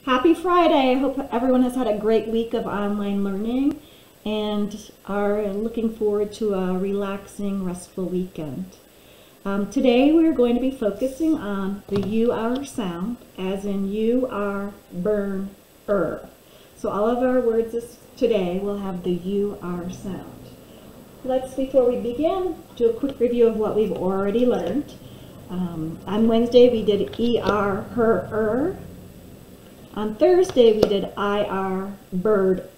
Happy Friday. I hope everyone has had a great week of online learning and are looking forward to a relaxing, restful weekend. Today we're going to be focusing on the UR sound, as in you are, burn, So all of our words today will have the UR sound. Let's, before we begin, do a quick review of what we've already learned. On Wednesday we did ER, her, On Thursday we did IR, bird,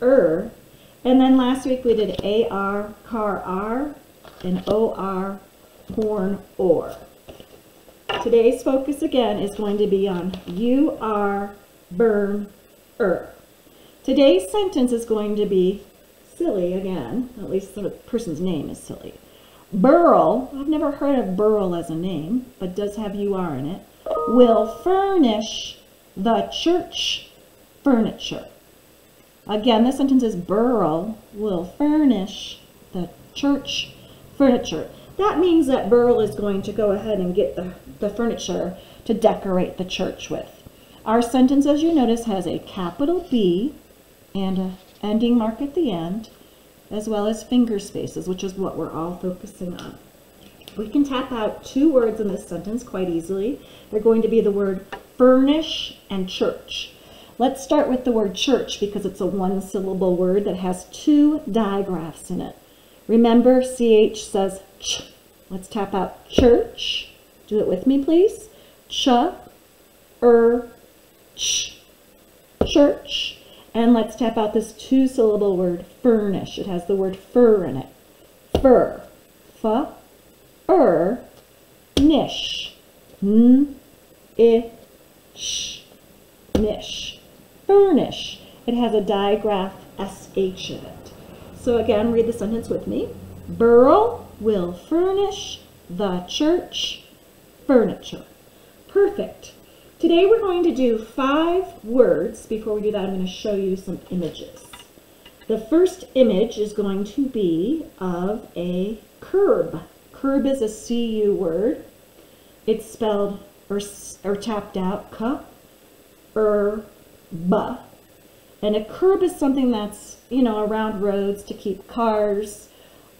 and then last week we did AR, car, and OR, horn, or. Today's focus again is going to be on UR, burn, Today's sentence is going to be silly again, at least the person's name is silly. Burl, I've never heard of Burl as a name, but does have UR in it, will furnish the church furniture. Again, the sentence is Burl will furnish the church furniture. That means that Burl is going to go ahead and get the furniture to decorate the church with. Our sentence, as you notice, has a capital B and an ending mark at the end, as well as finger spaces, which is what we're all focusing on. We can tap out two words in this sentence quite easily. They're going to be the word furnish and church. Let's start with the word church because it's a one-syllable word that has two digraphs in it. Remember, CH says ch. Let's tap out church. Do it with me, please. Ch, ch, church. And let's tap out this two-syllable word furnish. It has the word fur in it. Fur. Nish. Nish. Furnish. It has a digraph SH in it. So again, read the sentence with me. Burl will furnish the church furniture. Perfect. Today we're going to do 5 words. Before we do that, I'm going to show you some images. The first image is going to be of a curb. Curb is a CU word. It's spelled or tapped out B. And a curb is something that's, around roads to keep cars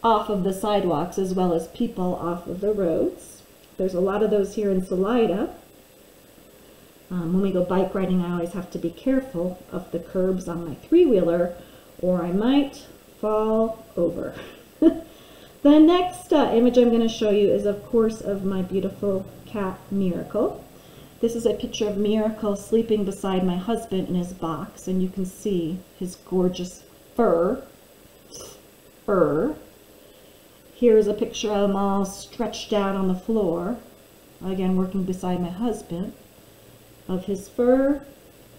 off of the sidewalks as well as people off of the roads. There's a lot of those here in Salida. When we go bike riding, I always have to be careful of the curbs on my 3-wheeler or I might fall over. The next image I'm going to show you is, of course, of my beautiful cat, Miracle. This is a picture of Miracle sleeping beside my husband in his box, and you can see his gorgeous fur. Here's a picture of him all stretched out on the floor, again working beside my husband, of his fur.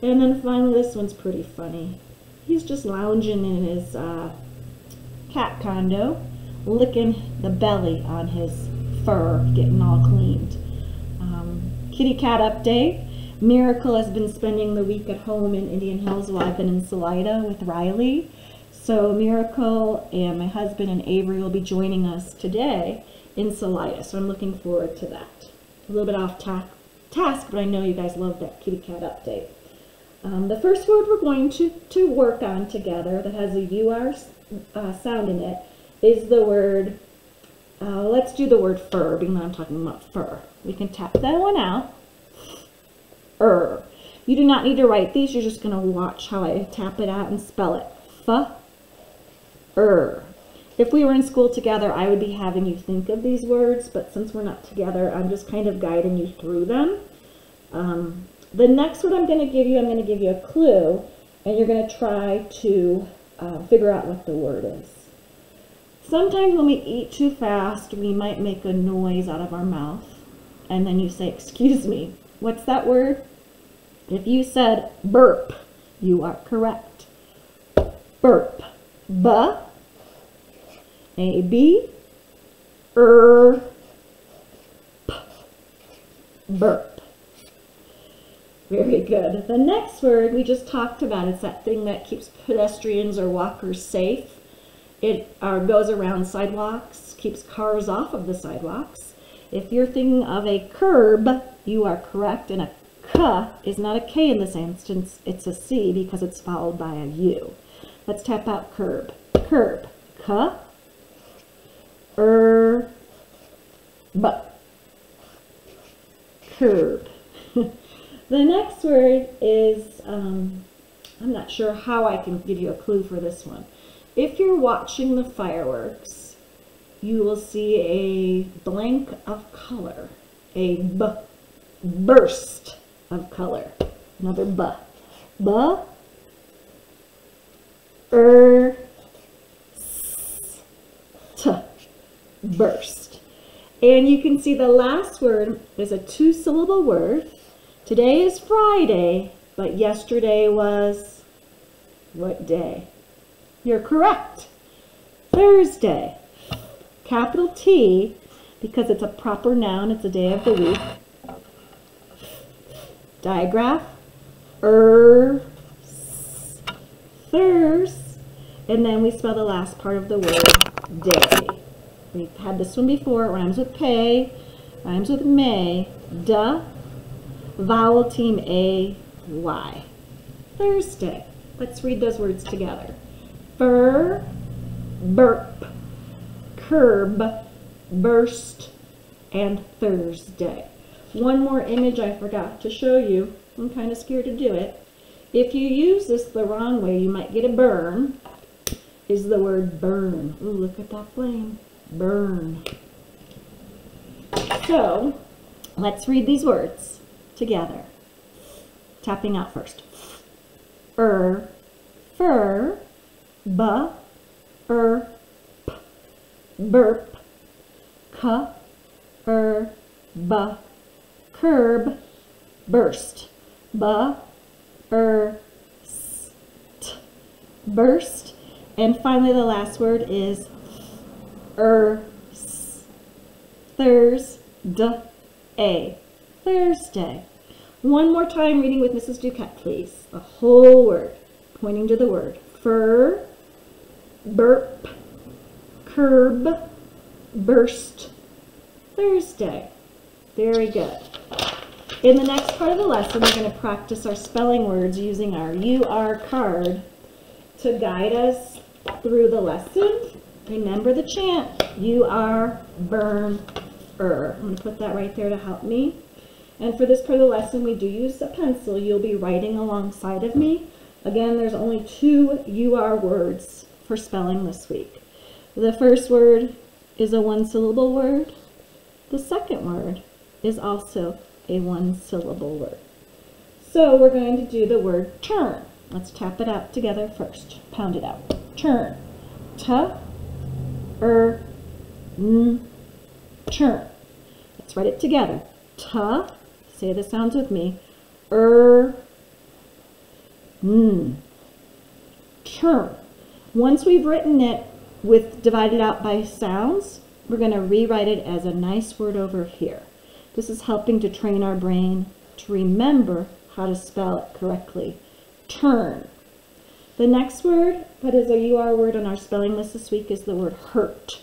And then finally, this one's pretty funny. He's just lounging in his cat condo, licking the belly on his fur, getting all cleaned. Kitty cat update. Miracle has been spending the week at home in Indian Hills while I've been in Salida with Riley. So Miracle and my husband and Avery will be joining us today in Salida. So I'm looking forward to that. A little bit off task, but I know you guys love that kitty cat update. The first word we're going to work on together that has a UR sound in it is the word, let's do the word fur, being that I'm talking about fur. We can tap that one out. You do not need to write these. You're just going to watch how I tap it out and spell it. If we were in school together, I would be having you think of these words, but since we're not together, I'm just kind of guiding you through them. The next one I'm going to give you a clue, and you're going to try to figure out what the word is. Sometimes when we eat too fast, we might make a noise out of our mouth, and then you say, excuse me, what's that word? If you said burp, you are correct. Burp. B-A-B, burp. Very good. The next word we just talked about is that thing that keeps pedestrians or walkers safe. It goes around sidewalks, keeps cars off of the sidewalks. If you're thinking of a curb, you are correct, and a K is not a K in this instance, it's a C because it's followed by a U. Let's tap out curb. Curb. K, B. Curb. The next word is, I'm not sure how I can give you a clue for this one. If you're watching the fireworks, you will see a blank of color, a burst of color. Another B. Burst. And you can see the last word is a two-syllable word. Today is Friday, but yesterday was what day? You're correct. Thursday. Capital T, because it's a proper noun, it's a day of the week. Digraph. Thurs. And then we spell the last part of the word day. We've had this one before. It rhymes with pay, rhymes with may, duh, vowel team A, Y. Thursday. Let's read those words together. Fur, burp, curb, burst, and Thursday. One more image I forgot to show you. I'm kind of scared to do it. If you use this the wrong way, you might get a burn, is the word burn. Ooh, look at that flame. Burn. So, let's read these words together. Tapping out first. Fur, b, p, burp, c, b, curb, burst, b, st, burst, and finally the last word is Thursday. Thursday. One more time reading with Mrs. Duquette, please. The whole word, pointing to the word. Fur, burp, curb, burst, Thursday. Very good. In the next part of the lesson, we're going to practice our spelling words using our UR card to guide us through the lesson. Remember the chant, UR, burn, I'm going to put that right there to help me. And for this part of the lesson, we do use a pencil. You'll be writing alongside of me. Again, there's only 2 UR words for spelling this week. The first word is a one-syllable word. The second word is also a one-syllable word. So we're going to do the word turn. Let's tap it out together first. Pound it out. Turn. Turn. Let's write it together. Say the sounds with me. Turn. Once we've written it with divided out by sounds, we're going to rewrite it as a nice word over here. This is helping to train our brain to remember how to spell it correctly. Turn. The next word that is a UR word on our spelling list this week is the word hurt.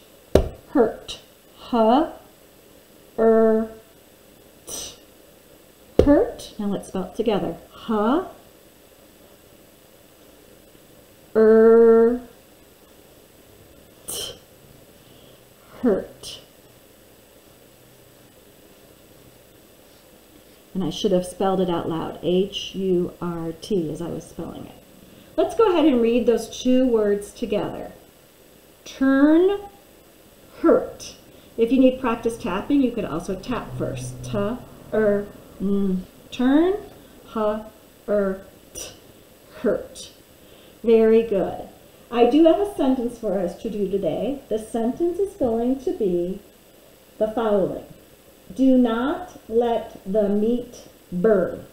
Hurt. Hurt. Now let's spell it together. Hurt. And I should have spelled it out loud. H-U-R-T as I was spelling it. Let's go ahead and read those 2 words together. Turn, hurt. If you need practice tapping, you could also tap first. Turn, hurt. Very good. I do have a sentence for us to do today. The sentence is going to be the following. Do not let the meat burn.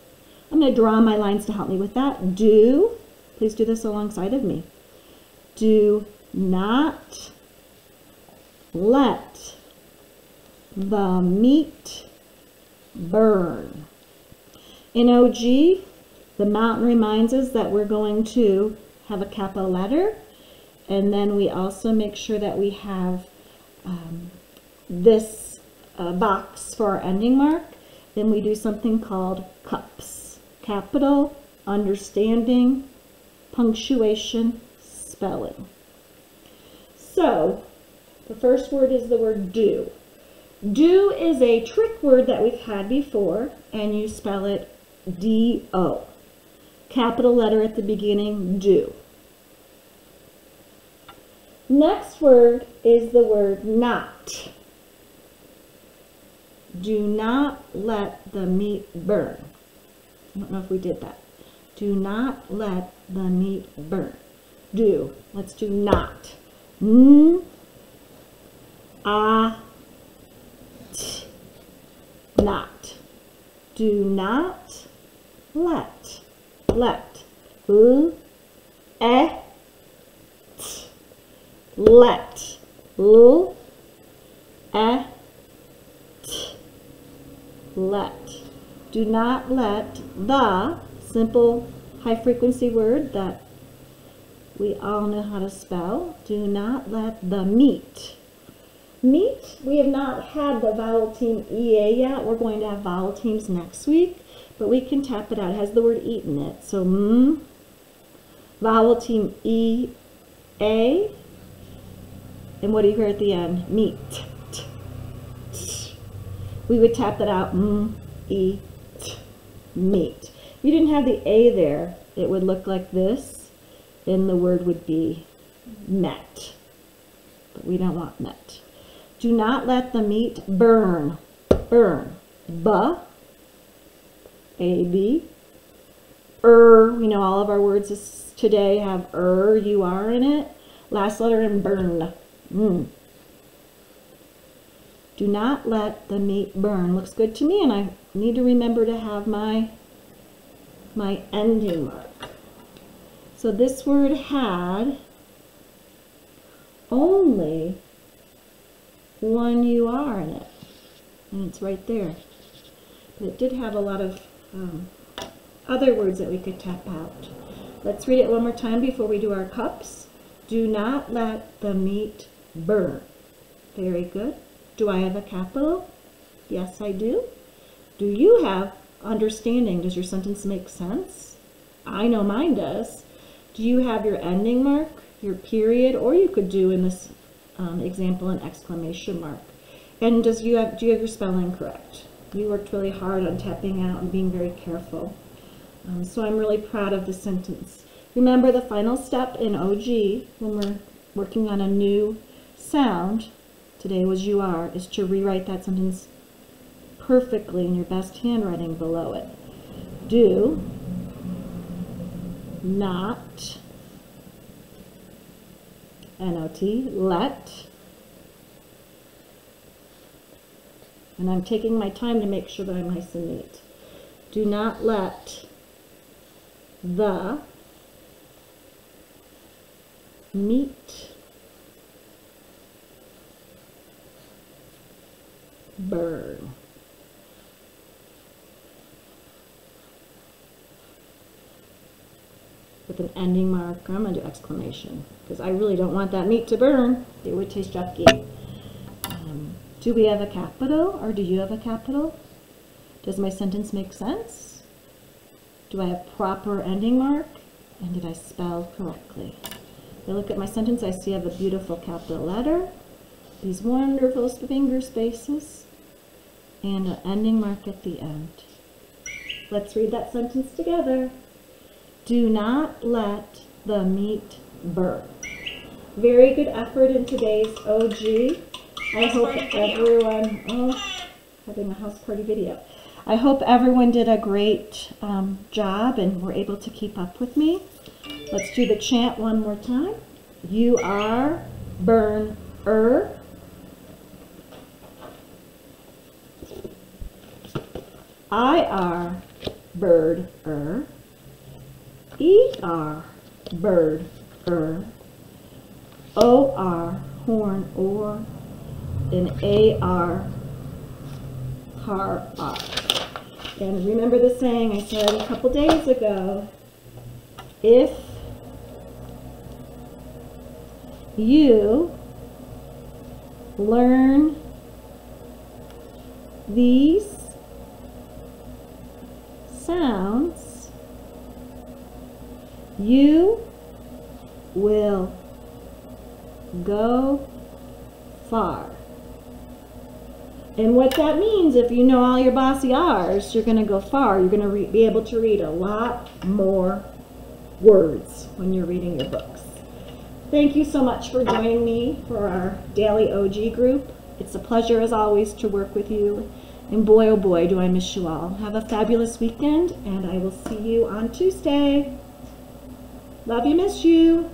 I'm going to draw my lines to help me with that. Please do this alongside of me. Do not let the meat burn. In OG, the mountain reminds us that we're going to have a capital letter, and then we also make sure that we have this box for our ending mark, then we do something called cups. Capital, understanding, punctuation, spelling. So, the first word is the word do. Do is a trick word that we've had before, and you spell it D-O. Capital letter at the beginning, do. Next word is the word not. Do not let the meat burn. I don't know if we did that. Do not let the meat burn. Do. Let's do not. N, a, t. Not. Do not let. Let. L, e, t. Let. L, e, t. Let. Do not let the, simple high frequency word that we all know how to spell. Do not let the meat. Meat, we have not had the vowel team EA yet. We're going to have vowel teams next week, but we can tap it out. It has the word eat in it. So M, vowel team E, A, and what do you hear at the end? Meat. T, t. We would tap that out, M, E, t, meat. If you didn't have the A there, it would look like this, and the word would be met. But we don't want met. Do not let the meat burn. Burn. B, A-B. We know all of our words today have U-R in it. Last letter in burn. Do not let the meat burn. Looks good to me, and I need to remember to have my ending mark. So this word had only one U-R in it, and it's right there. But it did have a lot of other words that we could tap out. Let's read it one more time before we do our cups. Do not let the meat burn. Very good. Do I have a capital? Yes, I do. Do you have understanding? Does your sentence make sense? I know mine does. Do you have your ending mark, your period, or you could do in this example an exclamation mark? And do you have your spelling correct? You worked really hard on tapping out and being very careful. So I'm really proud of the sentence. Remember, the final step in OG, when we're working on a new sound, today was UR, is to rewrite that sentence perfectly in your best handwriting below it. Do not, N-O-T, let, and I'm taking my time to make sure that I'm nice and neat. Do not let the meat burn. With an ending mark, I'm going to do exclamation, because I really don't want that meat to burn. It would taste yucky. Do we have a capital, or do you have a capital? Does my sentence make sense? Do I have proper ending mark? And did I spell correctly? If I look at my sentence, I see I have a beautiful capital letter, these wonderful finger spaces, and an ending mark at the end. Let's read that sentence together. Do not let the meat burn. Very good effort in today's OG. I hope everyone, having a house party video. I hope everyone did a great job and were able to keep up with me. Let's do the chant one more time. You are burn-er. I are bird-er. E-R, bird-er. O-R, horn-or. And A-R, har-ar. And remember the saying I said a couple days ago, if you learn these sounds, you will go far. And what that means, if you know all your bossy R's, you're going to go far. You're going to be able to read a lot more words when you're reading your books. Thank you so much for joining me for our daily OG group. It's a pleasure as always to work with you. And boy, oh boy, do I miss you all. Have a fabulous weekend, and I will see you on Tuesday. Love you, miss you.